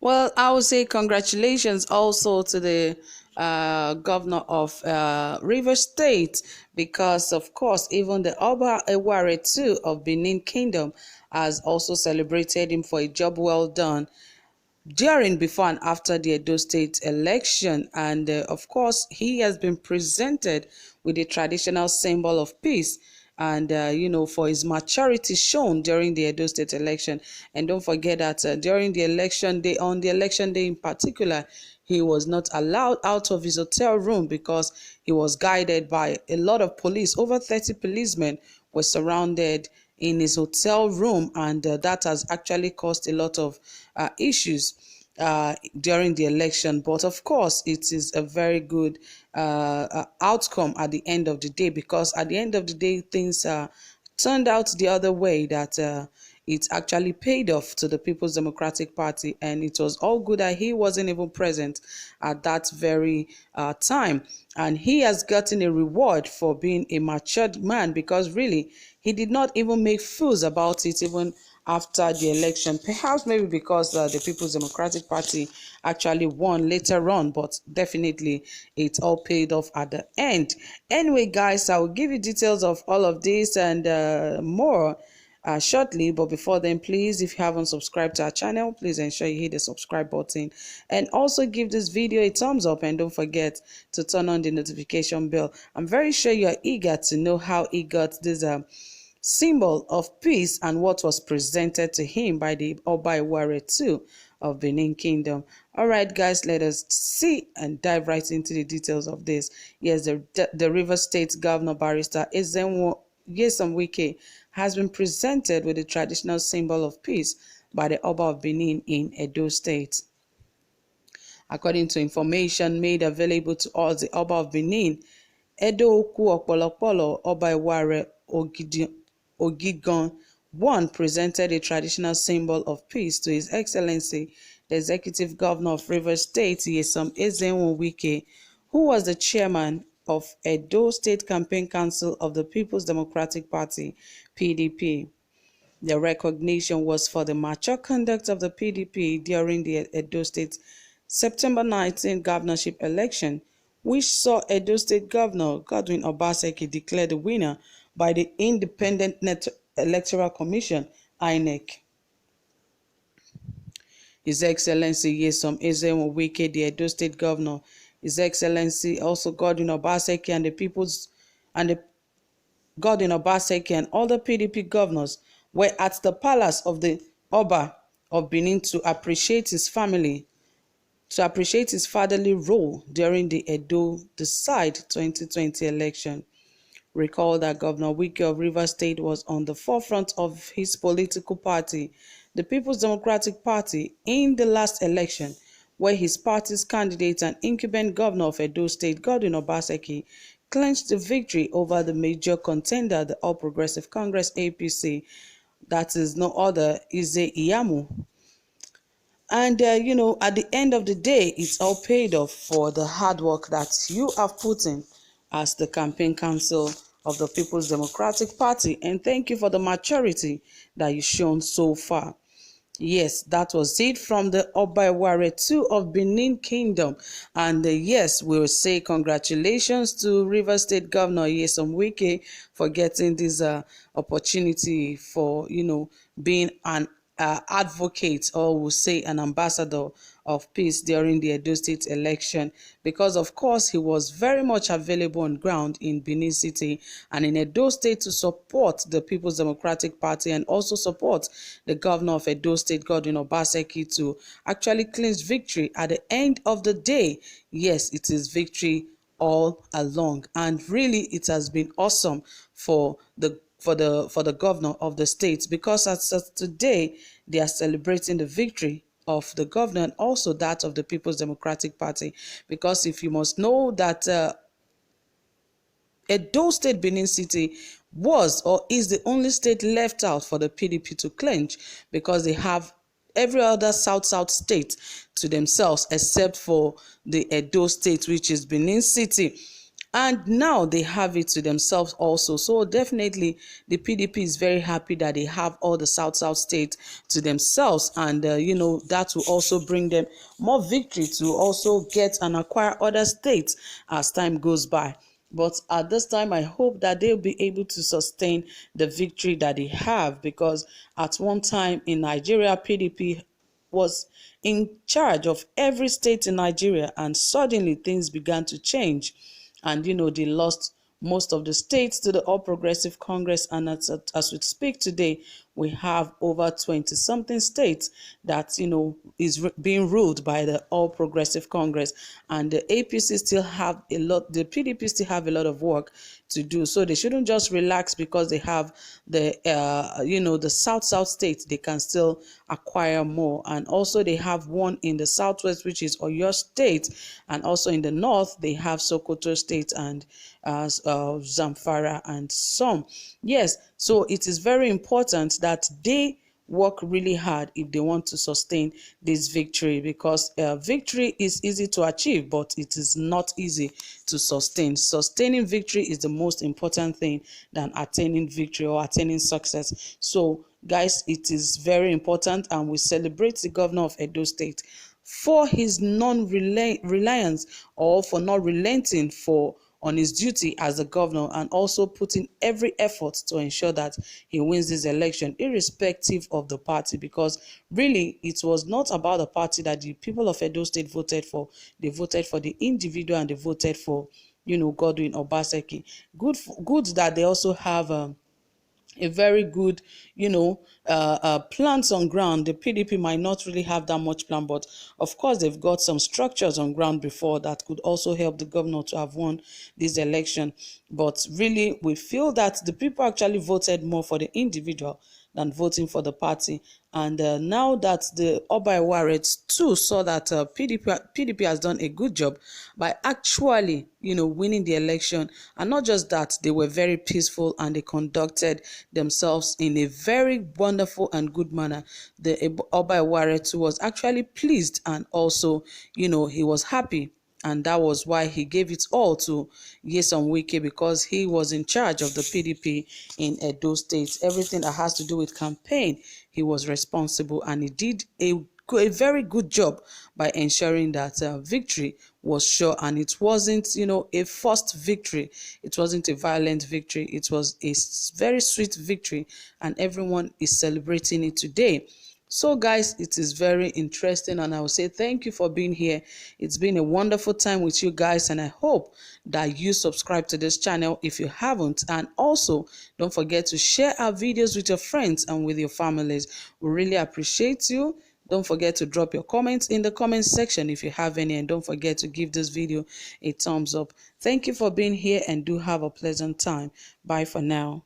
Well, I would say congratulations also to the governor of River State, because, of course, even the Oba Eware too of Benin Kingdom has also celebrated him for a job well done during, before, and after the Edo State election. And of course, he has been presented with a traditional symbol of peace. And, for his maturity shown during the Edo State election. And don't forget that during the election day, on the election day in particular, he was not allowed out of his hotel room because he was guided by a lot of police. Over 30 policemen were surrounded in his hotel room, and that has actually caused a lot of issues during the election. But of course, it is a very good outcome at the end of the day, because at the end of the day, things turned out the other way, that it actually paid off to the People's Democratic Party, and it was all good that he wasn't even present at that very time. And he has gotten a reward for being a matured man, because really, he did not even make fools about it even after the election. Perhaps maybe because the People's Democratic Party actually won later on, but definitely it all paid off at the end. Anyway, guys, I will give you details of all of this and more shortly. But before then, please, if you haven't subscribed to our channel, please ensure you hit the subscribe button, and also give this video a thumbs up, and don't forget to turn on the notification bell. I'm very sure you're eager to know how he got this symbol of peace and what was presented to him by the Oba Iware II of Benin Kingdom. All right, guys, let us see and dive right into the details of this. Yes, the River State Governor Barrister Ezenwo Nyesom Wike has been presented with the traditional symbol of peace by the Oba of Benin in Edo State. According to information made available to us, the Oba of Benin, Edo Oku Opolopolo Oba Iware Ogigon I, presented a traditional symbol of peace to His Excellency, the Executive Governor of Rivers State, Nyesom Ezenwo Wike, who was the chairman of Edo State Campaign Council of the People's Democratic Party, PDP. The recognition was for the mature conduct of the PDP during the Edo State September 19 governorship election, which saw Edo State Governor Godwin Obaseki declared the winner by the Independent Electoral Commission, INEC. His Excellency Nyesom Ezenwo Wike, the Edo State Governor, His Excellency also Godwin Obaseki and Godwin Obaseki and other PDP governors were at the palace of the Oba of Benin to appreciate his fatherly role during the Edo Decide 2020 election. Recall that Governor Wike of Rivers State was on the forefront of his political party, the People's Democratic Party, in the last election, where his party's candidate and incumbent governor of Edo State, Godwin Obaseki, clinched the victory over the major contender, the All Progressive Congress APC, that is no other Ize Iyamu. And, at the end of the day, it's all paid off for the hard work that you have put in as the campaign council of the People's Democratic Party. And thank you for the maturity that you've shown so far. Yes, that was it from the Oba Iware II of Benin Kingdom. And yes, we will say congratulations to River State Governor Nyesom Wike for getting this opportunity for, being an advocate, or we'll say an ambassador of peace during the Edo State election, because of course he was very much available on ground in Benin City and in Edo State to support the People's Democratic Party and also support the governor of Edo State, Godwin Obaseki, to actually clinch victory at the end of the day. Yes, it is victory all along, and really it has been awesome for the governor of the state, because as of today they are celebrating the victory of the governor and also that of the People's Democratic Party. Because if you must know that Edo State, Benin City was or is the only state left out for the PDP to clinch, because they have every other south state to themselves except for the Edo State, which is Benin City. and now they have it to themselves also. So definitely the PDP is very happy that they have all the south states to themselves, and that will also bring them more victory to also get and acquire other states as time goes by. But at this time, I hope that they'll be able to sustain the victory that they have, because at one time in Nigeria, PDP was in charge of every state in Nigeria, and suddenly things began to change. And they lost most of the states to the All Progressive Congress, and as we speak today, we have over 20 something states that is being ruled by the All Progressive Congress, and the APC still have a lot, the PDP still have a lot of work to do. So they shouldn't just relax because they have the the south states. They can still acquire more, and also they have one in the southwest, which is Oyo State, and also in the north they have Sokoto State and Zamfara and some. Yes, so it is very important that they work really hard if they want to sustain this victory, because victory is easy to achieve, but it is not easy to sustain. Sustaining victory is the most important thing than attaining victory or attaining success. So guys, it is very important, and we celebrate the governor of Edo State for his non-reliance, or for not relenting on his duty as the governor, and also putting every effort to ensure that he wins this election irrespective of the party, because really it was not about the party that the people of Edo State voted for. They voted for the individual, and they voted for Godwin Obaseki. Good that they also have a very good, plans on ground. The PDP might not really have that much plan, but of course they've got some structures on ground before that could also help the governor to have won this election. But really, we feel that the people actually voted more for the individual than voting for the party. And now that the Oba Ewarets too saw that PDP has done a good job by actually, winning the election. And not just that, they were very peaceful and they conducted themselves in a very wonderful and good manner. The Oba Ewaret was actually pleased, and also, he was happy. And that was why he gave it all to Nyesom Wike, because he was in charge of the PDP in Edo State. Everything that has to do with campaign, he was responsible, and he did a very good job by ensuring that victory was sure. And it wasn't, a forced victory. It wasn't a violent victory. It was a very sweet victory, and everyone is celebrating it today. So guys, it is very interesting, and I will say thank you for being here. It's been a wonderful time with you guys, and I hope that you subscribe to this channel if you haven't, and also don't forget to share our videos with your friends and with your families. We really appreciate you. Don't forget to drop your comments in the comment section if you have any, and don't forget to give this video a thumbs up. Thank you for being here, and do have a pleasant time. Bye for now.